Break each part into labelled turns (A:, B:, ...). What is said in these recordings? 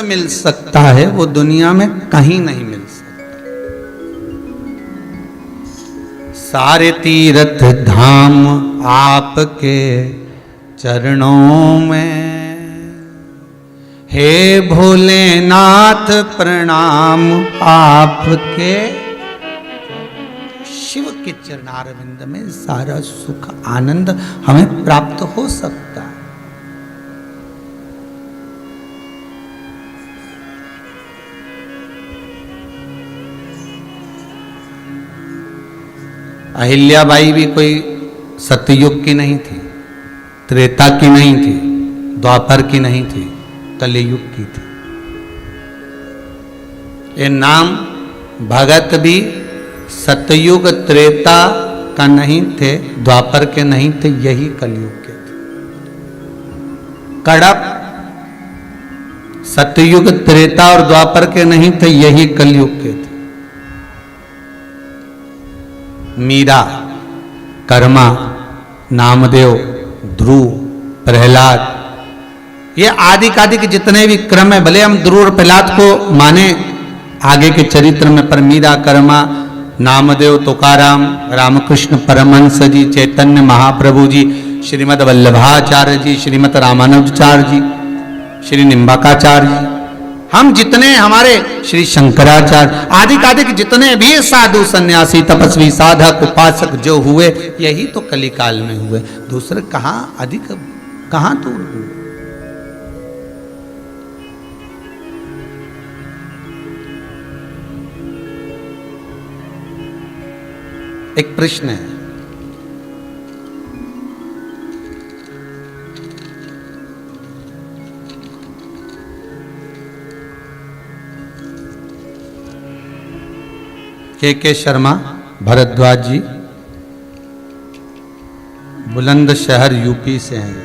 A: मिल सकता है वो दुनिया में कहीं नहीं मिल सकता। सारे तीर्थ धाम आपके चरणों में, हे भोलेनाथ प्रणाम आपके। शिव के चरणारविंद में सारा सुख आनंद हमें प्राप्त हो सकता है। अहिल्याबाई भी कोई सतयुग की नहीं थी, त्रेता की नहीं थी, द्वापर की नहीं थी, कलियुग की थी। ये नाम भगत भी सतयुग त्रेता का नहीं थे, द्वापर के नहीं थे, यही कलयुग के थे। कड़प सतयुग त्रेता और द्वापर के नहीं थे, यही कलयुग के थे। मीरा, कर्मा, नामदेव, ध्रुव, प्रहलाद, ये आदि कादि के जितने भी क्रम है, भले हम ध्रुव और प्रहलाद को माने आगे के चरित्र में, पर मीरा, कर्मा, नामदेव, तुकाराम, रामकृष्ण परमहंस जी, चैतन्य महाप्रभु जी, श्रीमद वल्लभाचार्य जी, श्रीमद रामानुजाचार्य जी, श्री निम्बाकाचार्य जी, हम जितने हमारे श्री शंकराचार्य आदि कादि के जितने भी साधु सन्यासी तपस्वी साधक उपासक जो हुए, यही तो कलिकाल में हुए। दूसरे कहां अधिक, कहां दूर हुए। एक प्रश्न है, के शर्मा भरद्वाज जी बुलंदशहर यूपी से हैं।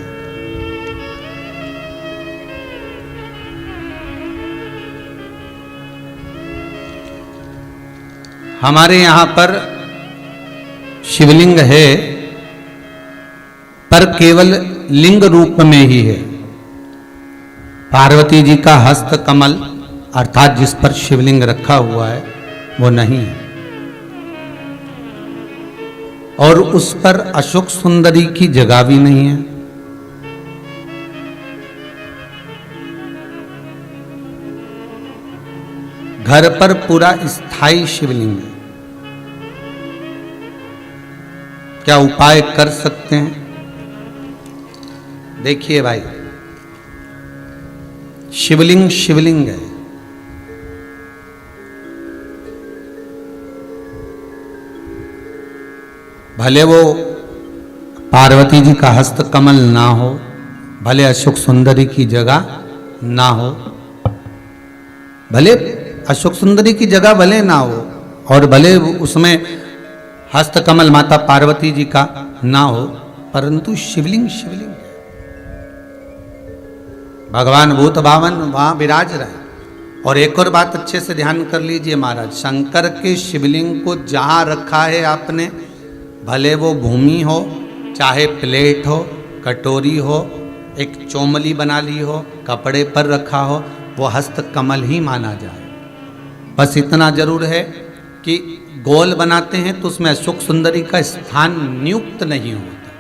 A: हमारे यहां पर शिवलिंग है, पर केवल लिंग रूप में ही है। पार्वती जी का हस्त कमल अर्थात जिस पर शिवलिंग रखा हुआ है वो नहीं है, और उस पर अशोक सुंदरी की जगह भी नहीं है। घर पर पूरा स्थायी शिवलिंग है। क्या उपाय कर सकते हैं? देखिए भाई, शिवलिंग शिवलिंग है। भले वो पार्वती जी का हस्त कमल ना हो, भले अशोक सुंदरी की जगह ना हो, भले अशोक सुंदरी की जगह भले ना हो, और भले उसमें हस्त कमल माता पार्वती जी का ना हो, परंतु शिवलिंग शिवलिंग है। भगवान भूत भावन वहां विराज रहे। और एक और बात अच्छे से ध्यान कर लीजिए महाराज, शंकर के शिवलिंग को जहां रखा है आपने, भले वो भूमि हो, चाहे प्लेट हो, कटोरी हो, एक चोमली बना ली हो, कपड़े पर रखा हो, वो हस्त कमल ही माना जाए। बस इतना जरूर है कि गोल बनाते हैं तो उसमें अशोक सुंदरी का स्थान नियुक्त नहीं होता।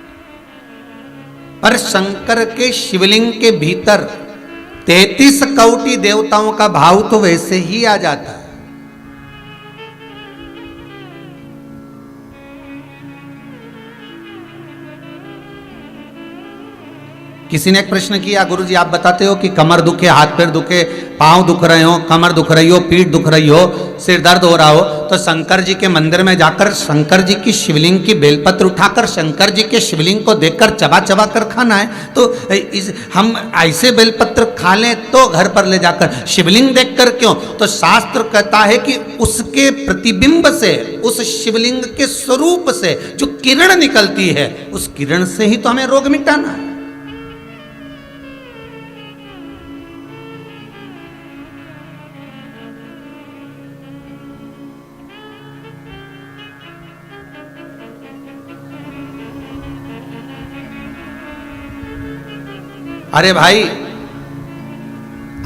A: पर शंकर के शिवलिंग के भीतर 33 कोटि देवताओं का भाव तो वैसे ही आ जाता है। किसी ने एक प्रश्न किया, गुरुजी आप बताते हो कि कमर दुखे, हाथ पैर दुखे, पांव दुख रहे हो, कमर दुख रही हो, पीठ दुख रही हो, सिर दर्द हो रहा हो, तो शंकर जी के मंदिर में जाकर शंकर जी की शिवलिंग की बेलपत्र उठाकर शंकर जी के शिवलिंग को देखकर चबा चबा कर खाना है। तो हम ऐसे बेलपत्र खा लें तो घर पर ले जाकर शिवलिंग देखकर क्यों? तो शास्त्र कहता है कि उसके प्रतिबिंब से, उस शिवलिंग के स्वरूप से जो किरण निकलती है, उस किरण से ही तो हमें रोग मिटाना है। अरे भाई,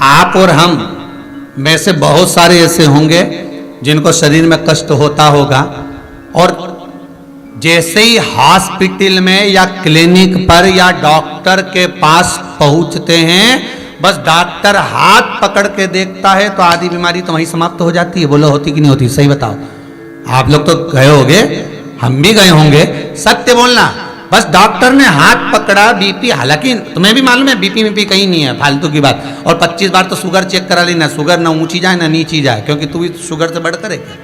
A: आप और हम में से बहुत सारे ऐसे होंगे जिनको शरीर में कष्ट होता होगा, और जैसे ही हॉस्पिटल में या क्लिनिक पर या डॉक्टर के पास पहुंचते हैं, बस डॉक्टर हाथ पकड़ के देखता है तो आधी बीमारी तो वहीं समाप्त हो जाती है। बोलो होती कि नहीं होती? सही बताओ। आप लोग तो गए होंगे, हम भी गए होंगे, सत्य बोलना। बस डॉक्टर ने हाथ पकड़ा, बीपी, हालांकि तुम्हें भी मालूम है बीपी कहीं नहीं है, फालतू की बात। और 25 बार तो शुगर चेक करा ली, ना शुगर ना ऊंची जाए ना नीची जाए, क्योंकि तू भी शुगर से बढ़कर है क्या?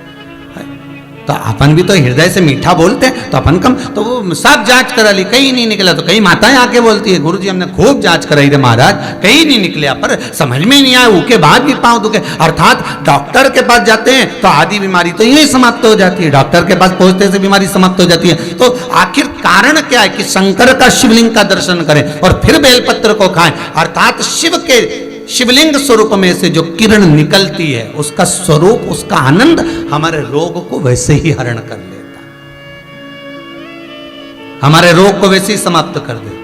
A: तो अपन भी तो हृदय से मीठा बोलते हैं, तो अपन कम, तो वो सब जांच करा ली, कहीं नहीं निकला। तो कई माताएं आके बोलती है, गुरुजी हमने खूब जांच कराई रे महाराज, कहीं नहीं निकले, पर समझ में नहीं आया, उसके बाद भी पांव दुखे। अर्थात डॉक्टर के पास जाते हैं तो आधी बीमारी तो यही समाप्त हो जाती है, डॉक्टर के पास पहुंचते से बीमारी समाप्त हो जाती है। तो आखिर कारण क्या है कि शंकर का शिवलिंग का दर्शन करें और फिर बेलपत्र को खाएं। अर्थात शिव के शिवलिंग स्वरूप में से जो किरण निकलती है, उसका स्वरूप, उसका आनंद हमारे रोग को वैसे ही हरण कर लेता, हमारे रोग को वैसे ही समाप्त कर देता।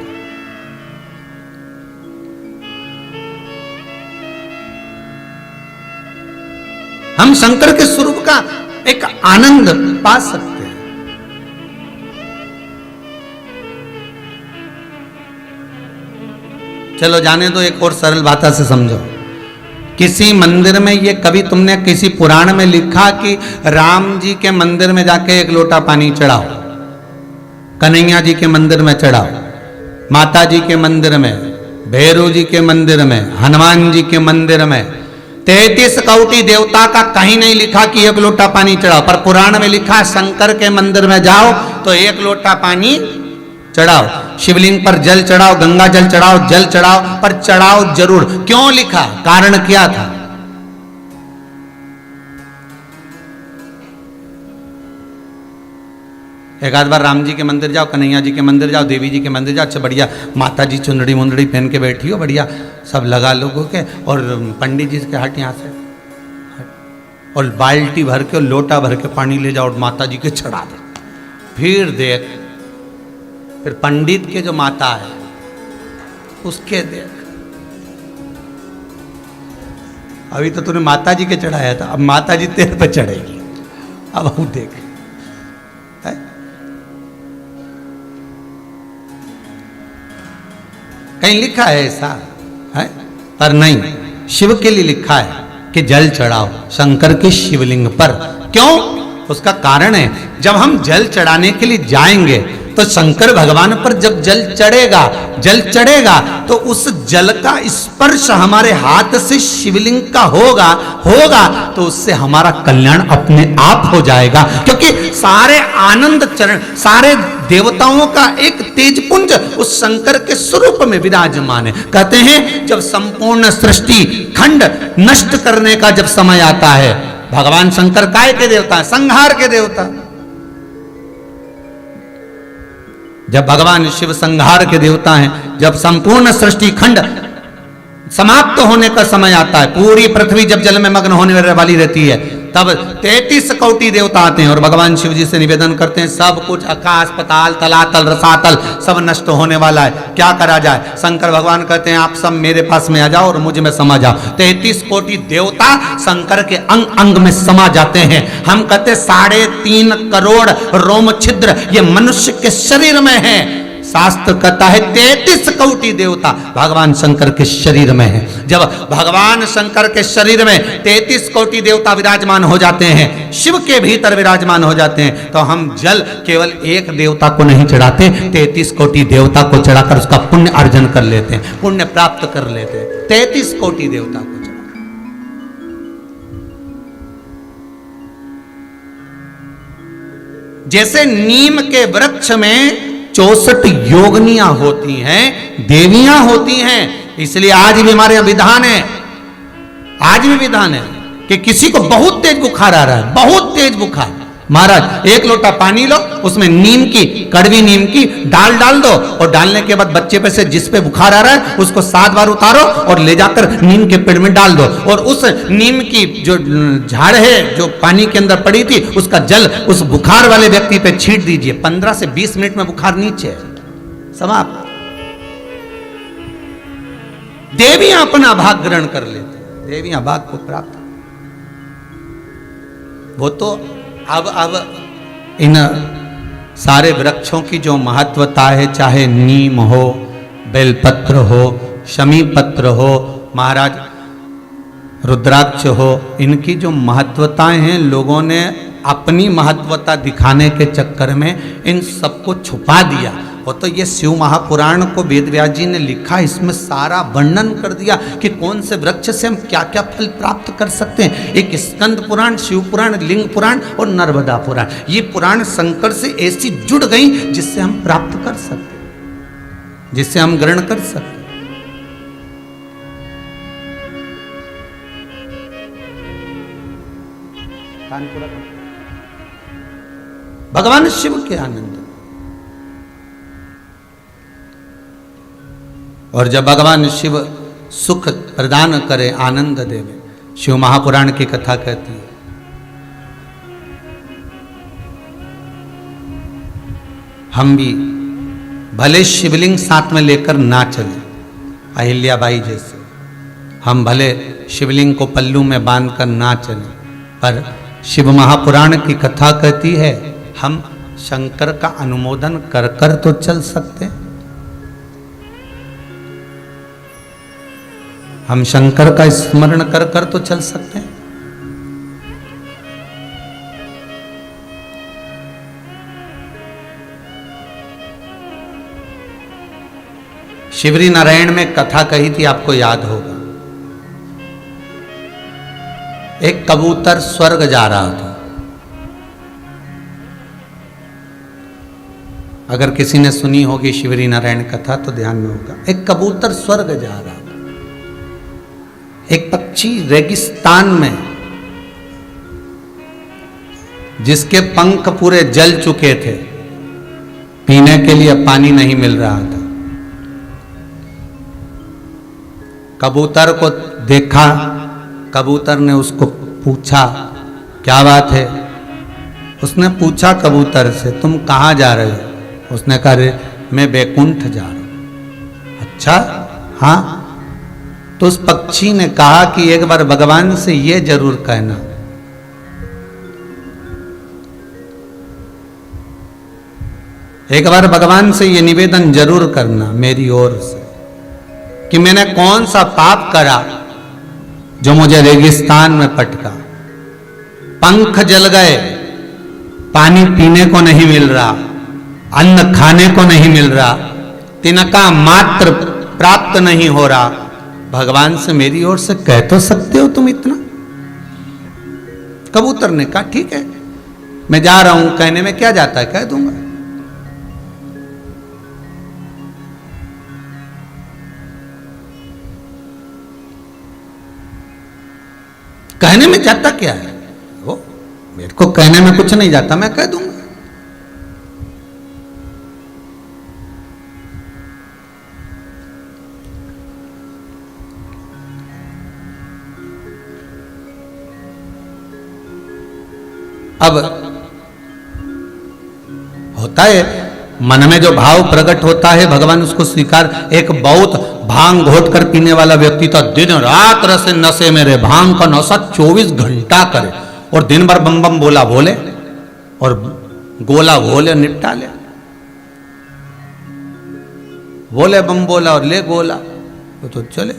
A: हम शंकर के स्वरूप का एक आनंद पा सकते हैं। चलो जाने दो, एक और सरल भाषा से समझो। किसी मंदिर में, ये कभी तुमने किसी पुराण में लिखा कि राम जी के मंदिर में जाके एक लोटा पानी चढ़ाओ, कन्हैया जी के मंदिर में चढ़ाओ, माता जी के मंदिर में, भैरव जी के मंदिर में, हनुमान जी के मंदिर में, 33 कोटि देवता का कहीं नहीं लिखा कि एक लोटा पानी चढ़ाओ। पर पुराण में लिखा शंकर के मंदिर में जाओ तो एक लोटा पानी चढ़ाओ, शिवलिंग पर जल चढ़ाओ, गंगा जल चढ़ाओ, जल चढ़ाओ, पर चढ़ाओ जरूर। क्यों लिखा? कारण क्या था? एक आध बार राम जी के मंदिर जाओ, कन्हैया जी के मंदिर जाओ, देवी जी के मंदिर जाओ, अच्छा बढ़िया माता जी चुंदड़ी मुंदड़ी पहन के बैठी हो, बढ़िया सब लगा लोगों के, और पंडित जी के हट यहाँ से, और बाल्टी भर के, लोटा भर के पानी ले जाओ और माता जी के चढ़ा दे। फिर देख, फिर पंडित के जो माता है उसके देख, अभी तो तूने माता जी के चढ़ाया था, अब माता जी तेरे पे चढ़ेगी, अब हम देख। है? कहीं लिखा है ऐसा है? पर नहीं, शिव के लिए लिखा है कि जल चढ़ाओ शंकर के शिवलिंग पर। क्यों? उसका कारण है, जब हम जल चढ़ाने के लिए जाएंगे तो शंकर भगवान पर जब जल चढ़ेगा तो उस जल का स्पर्श हमारे हाथ से शिवलिंग का होगा तो उससे हमारा कल्याण अपने आप हो जाएगा। क्योंकि सारे आनंद चरण, सारे देवताओं का एक तेजपुंज उस शंकर के स्वरूप में विराजमान है। कहते हैं जब संपूर्ण सृष्टि खंड नष्ट करने का जब समय आता है, भगवान शंकर काय के देवता है? संहार के देवता। जब भगवान शिव संहार के देवता हैं, जब संपूर्ण सृष्टि खंड समाप्त होने का समय आता है, पूरी पृथ्वी जब जल में मग्न होने वाली रहती है, तब 33 कोटि देवता आते हैं और भगवान शिव जी से निवेदन करते हैं, सब कुछ आकाश पताल तलातल रसातल सब नष्ट होने वाला है, क्या करा जाए? शंकर भगवान कहते हैं आप सब मेरे पास में आ जाओ और मुझ में समा जाओ। 33 कोटि देवता शंकर के अंग अंग में समा जाते हैं। हम कहते 3.5 करोड़ रोम छिद्र ये मनुष्य के शरीर में है। शास्त्र कहता है 33 कोटि देवता भगवान शंकर के शरीर में है। जब भगवान शंकर के शरीर में 33 कोटि देवता विराजमान हो जाते हैं, शिव के भीतर विराजमान हो जाते हैं, तो हम जल केवल एक देवता को नहीं चढ़ाते, 33 कोटि देवता को चढ़ाकर उसका पुण्य अर्जन कर लेते हैं, पुण्य प्राप्त कर लेते हैं। 33 कोटि देवता को चढ़ा। जैसे नीम के वृक्ष में 64 योगनियां होती हैं, देवियां होती हैं, इसलिए आज भी हमारे विधान है, आज भी विधान है कि किसी को बहुत तेज बुखार आ रहा है, बहुत तेज बुखार, महाराज एक लोटा पानी लो, उसमें नीम की, कड़वी नीम की डाल दो, और डालने के बाद बच्चे पे से जिस पे बुखार आ रहा है उसको 7 बार उतारो और ले जाकर नीम के पेड़ में डाल दो, और उस नीम की जो झाड़ है जो पानी के अंदर पड़ी थी उसका जल उस बुखार वाले व्यक्ति पे छींट दीजिए। 15 से 20 मिनट में बुखार नीचे समाप्त। देवियां अपना भाग ग्रहण कर लेती, देवियां भाग को प्राप्त। वो तो अब इन सारे वृक्षों की जो महत्वता है, चाहे नीम हो, बेलपत्र हो, शमी पत्र हो, महाराज रुद्राक्ष हो, इनकी जो महत्वताएं हैं, लोगों ने अपनी महत्वता दिखाने के चक्कर में इन सबको छुपा दिया। वो तो ये शिव महापुराण को वेद व्यास जी ने लिखा, इसमें सारा वर्णन कर दिया कि कौन से वृक्ष से हम क्या क्या फल प्राप्त कर सकते हैं। एक स्कंद पुराण, शिव पुराण, लिंग पुराण और नर्मदा पुराण, ये पुराण शंकर से ऐसी जुड़ गई जिससे हम प्राप्त कर सकते, जिससे हम ग्रहण कर सकते। भगवान शिव के आनंद, और जब भगवान शिव सुख प्रदान करे, आनंद देवे, शिव महापुराण की कथा कहती है, हम भी भले शिवलिंग साथ में लेकर ना चले, अहिल्याबाई जैसे, हम भले शिवलिंग को पल्लू में बांधकर ना चले, पर शिव महापुराण की कथा कहती है हम शंकर का अनुमोदन कर कर तो चल सकते, हम शंकर का स्मरण कर कर तो चल सकते हैं। शिवरी नारायण में कथा कही थी, आपको याद होगा। एक कबूतर स्वर्ग जा रहा था। अगर किसी ने सुनी होगी शिवरी नारायण कथा तो ध्यान में होगा। एक कबूतर स्वर्ग जा रहा था। एक पक्षी रेगिस्तान में, जिसके पंख पूरे जल चुके थे, पीने के लिए पानी नहीं मिल रहा था, कबूतर को देखा। कबूतर ने उसको पूछा क्या बात है। उसने पूछा कबूतर से, तुम कहाँ जा रहे हो? उसने कहा रे मैं बैकुंठ जा रहा हूं। अच्छा हाँ। तो उस पक्षी ने कहा कि एक बार भगवान से ये जरूर कहना, एक बार भगवान से ये निवेदन जरूर करना मेरी ओर से कि मैंने कौन सा पाप करा जो मुझे रेगिस्तान में पटका, पंख जल गए, पानी पीने को नहीं मिल रहा, अन्न खाने को नहीं मिल रहा, तिनका मात्र प्राप्त नहीं हो रहा। भगवान से मेरी ओर से कह तो सकते हो तुम इतना। कबूतर ने कहा ठीक है मैं जा रहा हूं, कहने में क्या जाता है, कह दूंगा। कहने में जाता क्या है, वो मेरे को कहने में कुछ नहीं जाता, मैं कह दूंगा। अब होता है मन में जो भाव प्रकट होता है भगवान उसको स्वीकार। एक बहुत भांग घोट कर पीने वाला व्यक्ति था, दिन रात रस नशे में रहे, भांग का नशा 24 घंटा करे और दिन भर बम बम बोला बोले और गोला बोले निपटा ले, बोले बम बोला और ले गोला तो चले।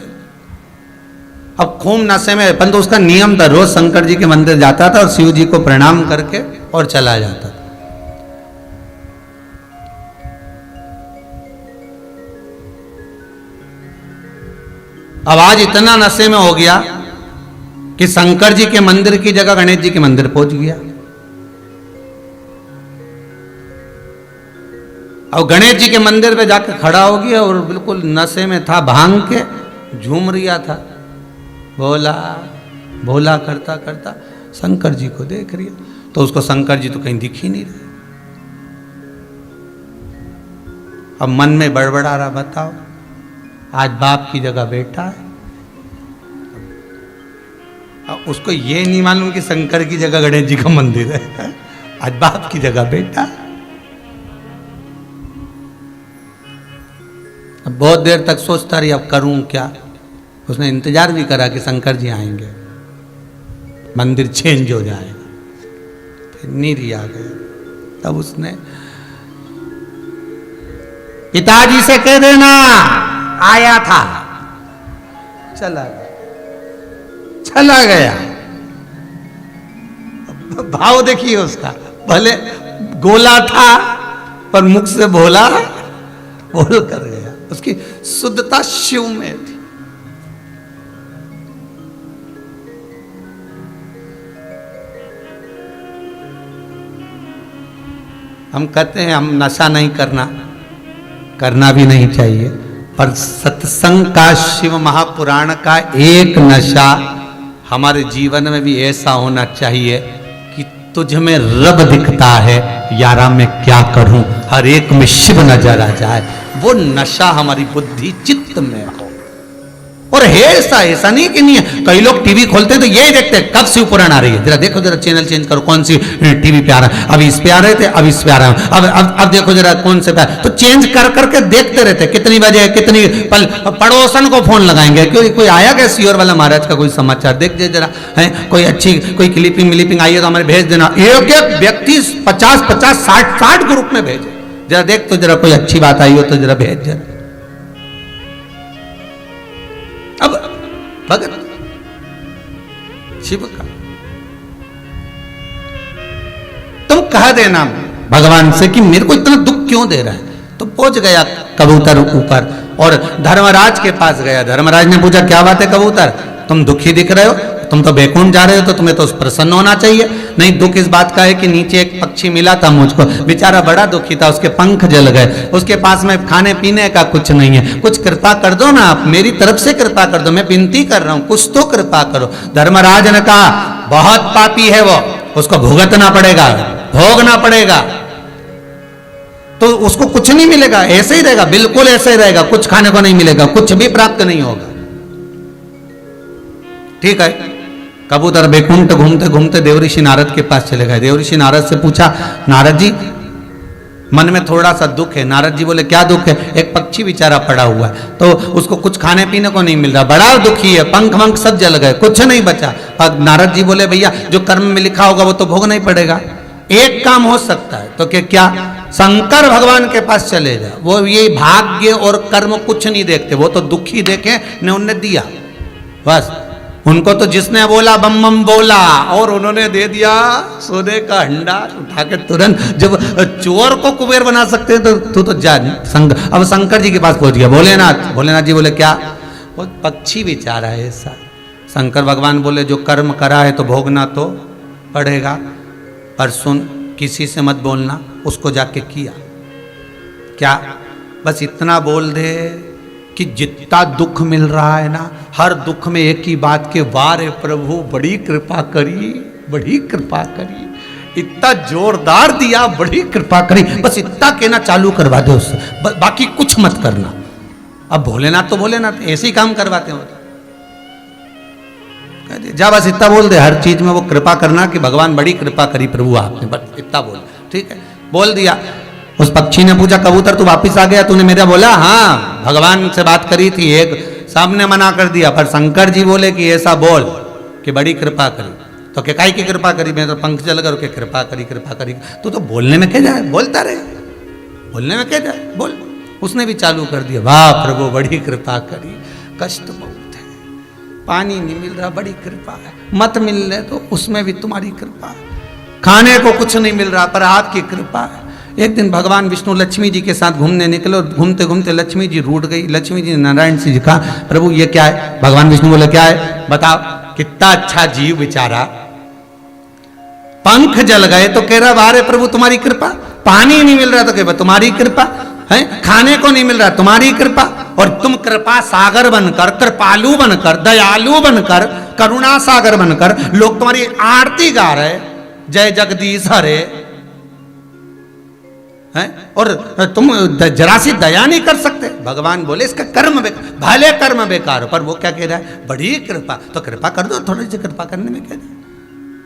A: अब खूब नशे में, परंतु उसका नियम था, रोज शंकर जी के मंदिर जाता था और शिव जी को प्रणाम करके और चला जाता था। अब आज इतना नशे में हो गया कि शंकर जी के मंदिर की जगह गणेश जी के मंदिर पहुंच गया। अब गणेश जी के मंदिर पे जाकर खड़ा हो गया और बिल्कुल नशे में था, भांग के झूम रिया था, बोला भोला करता करता शंकर जी को देख रही। तो उसको शंकर जी तो कहीं दिख ही नहीं रहे। अब मन में बड़बड़ा रहा, बताओ आज बाप की जगह बेटा है। अब उसको ये नहीं मालूम कि शंकर की जगह गणेश जी का मंदिर है, आज बाप की जगह बेटा। अब बहुत देर तक सोचता रही अब करूं क्या, उसने इंतजार भी करा कि शंकर जी आएंगे, मंदिर चेंज हो जाएगा, फिर नीरी आ गया। तब उसने पिताजी से कह देना आया था, चला गया, चला गया। भाव देखिए उसका, भले गोला था पर मुख से बोला, बोल कर गया। उसकी शुद्धता शिव में थी। हम कहते हैं हम नशा नहीं करना, करना भी नहीं चाहिए, पर सत्संग का, शिव महापुराण का एक नशा हमारे जीवन में भी ऐसा होना चाहिए कि तुझ में रब दिखता है, यारा मैं क्या करूं, हर एक में शिव नजर आ जाए। वो नशा हमारी बुद्धि चित्त में हो। और है ऐसा, ऐसा नहीं कि नहीं है। कई लोग टीवी खोलते हैं तो यही देखते हैं कब शिव पुराण आ रही है, जरा देखो, जरा चैनल चेंज करो, कौन सी टीवी पे आ रहा है, अभी इस पे आ रहे थे, अब इस पे आ रहा है, अब देखो जरा कौन से पे, तो चेंज कर करके देखते रहते, कितनी बजे कितनी पल। पड़ोसन को फोन लगाएंगे, क्यों कोई आया क्या सियोर वाला महाराज का कोई समाचार, देख दे जरा, है कोई अच्छी कोई क्लिपिंग मिलिपिंग आई है तो हमारे भेज देना। एक एक व्यक्ति 50-50 60 ग्रुप में भेजे, जरा देख तो जरा कोई अच्छी बात आई हो तो जरा भेज जरा। अब भगत शिव का तुम कह देना भगवान से कि मेरे को इतना दुख क्यों दे रहा है। तो पहुंच गया कबूतर ऊपर और धर्मराज के पास गया। धर्मराज ने पूछा क्या बात है कबूतर, तुम दुखी दिख रहे हो, तुम तो बैकुंठ जा रहे हो, तो तुम्हें तो प्रसन्न होना चाहिए। नहीं, दुख इस बात का है कि नीचे एक पक्षी मिला था मुझको, बेचारा बड़ा दुखी था, उसके पंख जल गए, उसके पास में खाने पीने का कुछ नहीं है, कुछ कृपा कर दो ना आप, मेरी तरफ से कृपा कर दो, मैं विनती कर रहा हूं, कुछ तो कृपा करो। धर्मराज ने कहा बहुत पापी है वो, उसको भुगतना पड़ेगा, भोगना पड़ेगा। तो उसको कुछ नहीं मिलेगा, ऐसे ही रहेगा, बिल्कुल ऐसे ही रहेगा, कुछ खाने को नहीं मिलेगा, कुछ भी प्राप्त नहीं होगा। ठीक है, कबूतर बैकुंठ घूमते घूमते देवऋषि नारद के पास चले गए। देवऋषि नारद से पूछा, नारद जी मन में थोड़ा सा दुख है। नारद जी बोले क्या दुख है। एक पक्षी बेचारा पड़ा हुआ है, तो उसको कुछ खाने पीने को नहीं मिल रहा, बड़ा दुखी है, पंख वंख सब जल गए, कुछ नहीं बचा। अब नारद जी बोले भैया जो कर्म में लिखा होगा वो तो भोगना ही पड़ेगा, एक काम हो सकता है। तो क्या, शंकर भगवान के पास चले जा, वो ये भाग्य और कर्म कुछ नहीं देखते, वो तो दुखी देखे ने उनने दिया बस। उनको तो जिसने बोला बम बम बोला और उन्होंने दे दिया सोने का हंडा उठा के तुरंत। जब चोर को कुबेर बना सकते हैं तो तू तो जा। अब शंकर जी के पास पहुंच गया। भोलेनाथ जी बोले क्या, वो पक्षी बेचारा है ऐसा। शंकर भगवान बोले जो कर्म करा है तो भोगना तो पड़ेगा, पर सुन किसी से मत बोलना, उसको जाके किया क्या, बस इतना बोल दे कि जितना दुख मिल रहा है ना, हर दुख में एक ही बात के, वाह रे प्रभु बड़ी कृपा करी, बड़ी कृपा करी, इतना जोरदार दिया, बड़ी कृपा करी, बस इतना कहना चालू करवा दे उससे, बाकी कुछ मत करना। अब भोलेनाथ तो भोलेनाथ ऐसे ही काम करवाते हैं। जा बस इतना बोल दे, हर चीज में वो कृपा करना कि भगवान बड़ी कृपा करी प्रभु आपने, बस इतना बोल। ठीक है, बोल दिया। उस पक्षी ने पूछा कबूतर तू वापिस आ गया, तूने मेरा बोला हाँ भगवान से बात करी थी, एक सामने मना कर दिया, पर शंकर जी बोले कि ऐसा बोल कि बड़ी कृपा करी। तो क्या काय की कृपा करी, मैं तो पंख जल कर के कृपा करी। तू तो बोलने में क्या जाए, बोलता रहे, बोलने में क्या जाए, बोल। उसने भी चालू कर दिया, वाह प्रभु बड़ी कृपा करी, कष्ट बहुत है, पानी नहीं मिल रहा, बड़ी कृपा है, मत मिल रहे तो उसमें भी तुम्हारी कृपा है, खाने को कुछ नहीं मिल रहा पर आपकी कृपा है। एक दिन भगवान विष्णु लक्ष्मी जी के साथ घूमने निकले और घूमते घूमते लक्ष्मी जी रूठ गई। लक्ष्मी जी ने नारायण जी कहा प्रभु ये क्या है। भगवान विष्णु बोले क्या है बताओ। कितना अच्छा जीव बेचारा, पंख जल गए तो कह रहा बारे प्रभु तुम्हारी कृपा, पानी नहीं मिल रहा तो कह तुम्हारी कृपा है, खाने को नहीं मिल रहा तुम्हारी कृपा, और तुम कृपा सागर बनकर, कृपालु बनकर, दयालु बनकर, करुणा सागर बनकर लोग तुम्हारी आरती गा रहे, जय जगदीश हरे है, और तुम जरा सी दया नहीं कर सकते। भगवान बोले इसका कर्म बेकार, भले कर्म बेकार हो, पर वो क्या कह रहा है बड़ी कृपा, तो कृपा कर दो, थोड़ी सी कृपा करने में क्या है।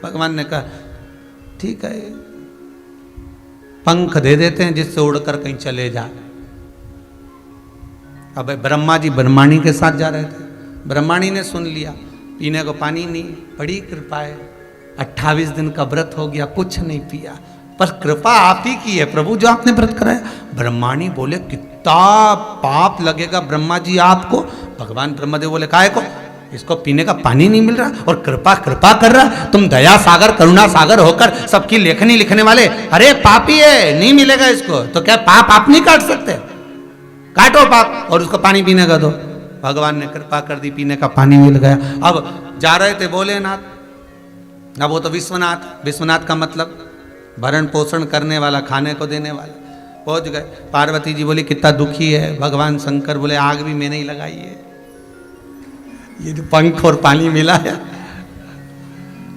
A: भगवान ने कहा ठीक है, पंख दे देते हैं जिससे उड़कर कहीं चले जाए। अब ब्रह्मा जी ब्रह्माणी के साथ जा रहे थे, ब्रह्माणी ने सुन लिया, पीने को पानी नहीं, बड़ी कृपा है, 28 दिन का व्रत हो गया, कुछ नहीं पिया, पर कृपा आप ही की है प्रभु जो आपने व्रत कराया। ब्रह्माणी बोले कितना पाप लगेगा ब्रह्मा जी आपको। भगवान ब्रह्मदेव बोले काहे को, इसको पीने का पानी नहीं मिल रहा और कृपा कृपा कर रहा, तुम दया सागर करुणा सागर होकर सबकी लेखनी लिखने वाले, अरे पापी है नहीं मिलेगा इसको, तो क्या पाप आप नहीं काट सकते, काटो पाप और उसको पानी पीने का दो। भगवान ने कृपा कर दी, पीने का पानी मिल गया। अब जा रहे थे भोलेनाथ, अब वो तो विश्वनाथ, विश्वनाथ का मतलब भरण पोषण करने वाला, खाने को देने वाला। पहुंच गए, पार्वती जी बोली कितना दुखी है, भगवान शंकर बोले आग भी मैंने ही लगाई है, ये जो पंख और पानी मिला है,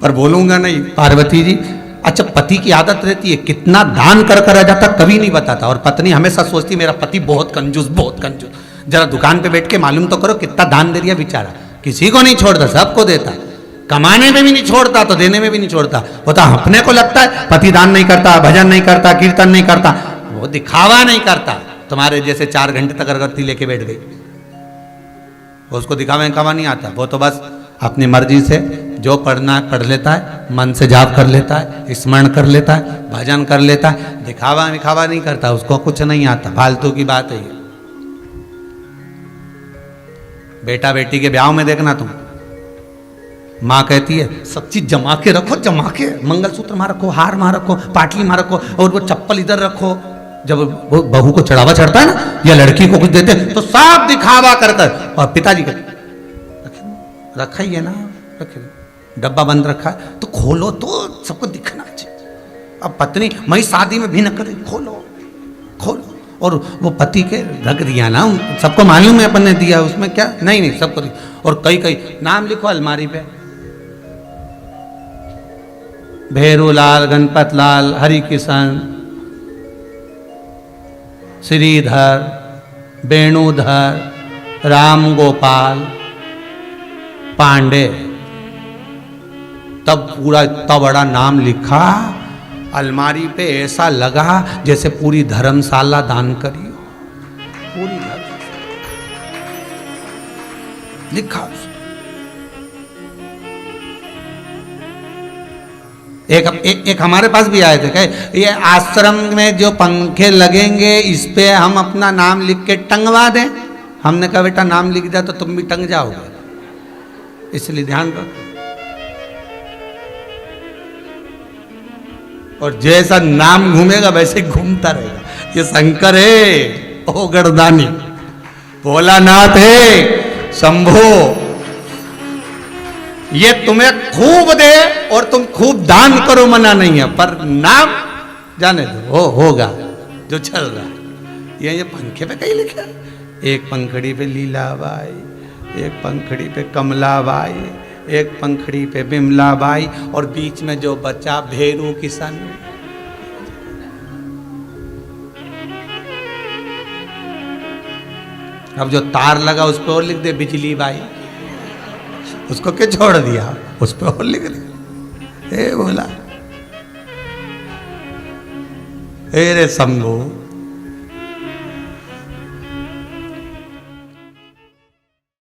A: पर बोलूंगा नहीं। पार्वती जी, अच्छा पति की आदत रहती है कितना दान कर कर आ जाता, कभी नहीं बताता, और पत्नी हमेशा सोचती मेरा पति बहुत कंजूस, बहुत कंजूस। जरा दुकान पे बैठ के मालूम तो करो कितना दान दे दिया बेचारा, किसी को नहीं छोड़ता, सबको देता, कमाने में भी नहीं छोड़ता तो देने में भी नहीं छोड़ता। वो तो अपने को लगता है पति दान नहीं करता, भजन नहीं करता, कीर्तन नहीं करता, वो दिखावा नहीं करता। तुम्हारे जैसे 4 घंटे तक अगरबत्ती लेके बैठ गई, उसको दिखावा दिखावा नहीं आता, वो तो बस अपनी मर्जी से जो पढ़ना है पढ़ लेता है, मन से जाप कर लेता है, स्मरण कर लेता है, भजन कर लेता है, दिखावा दिखावा नहीं करता, उसको कुछ नहीं आता, फालतू की बात है ये। बेटा बेटी के ब्याह में देखना तुम, माँ कहती है सब चीज जमा के रखो, जमा के, मंगलसूत्र मां रखो, हार मां रखो, पाटली मां रखो, और वो चप्पल इधर रखो। जब वो बहू को चढ़ावा चढ़ता है ना या लड़की को कुछ देते तो सब दिखावा कर कर, और पिताजी कहते रखा ही है ना, रखे, डब्बा बंद रखा है तो खोलो तो सबको दिखना चाहिए। अब पत्नी मैं शादी में भी न करे, खोलो खोलो, और वो पति के रख दिया ना, सबको मालूम है अपन ने दिया, उसमें क्या, नहीं नहीं सबको दिया। और कई कई नाम लिखो अलमारी पे, भैरूलाल, गणपत लाल, हरि किशन, श्रीधर, वेणुधर, राम गोपाल, पांडे, तब पूरा इतना बड़ा नाम लिखा अलमारी पे, ऐसा लगा जैसे पूरी धर्मशाला दान करी हो, पूरी लिखा। एक हमारे पास भी आए थे, कहे ये आश्रम में जो पंखे लगेंगे इस पे हम अपना नाम लिख के टंगवा दें। हमने कहा बेटा नाम लिख दिया तो तुम भी टंग जाओगे, इसलिए ध्यान रखो। और जैसा नाम घूमेगा वैसे घूमता रहेगा। ये शंकर है, ओ गणदानी, भोलानाथ है, शंभो, ये तुम्हें खूब दे और तुम खूब दान करो, मना नहीं है, पर नाम जाने दो, होगा जो चल रहा है। ये पंखे पे कहीं लिखा है, एक पंखड़ी पे लीलाबाई, एक पंखड़ी पे कमलाबाई, एक पंखड़ी पे बिमलाबाई, और बीच में जो बचा भेरू किशन। अब जो तार लगा उस पर और लिख दे बिजली बाई, उसको क्या छोड़ दिया, उस पर और लिख दे। ए बोला ए रे शंभू,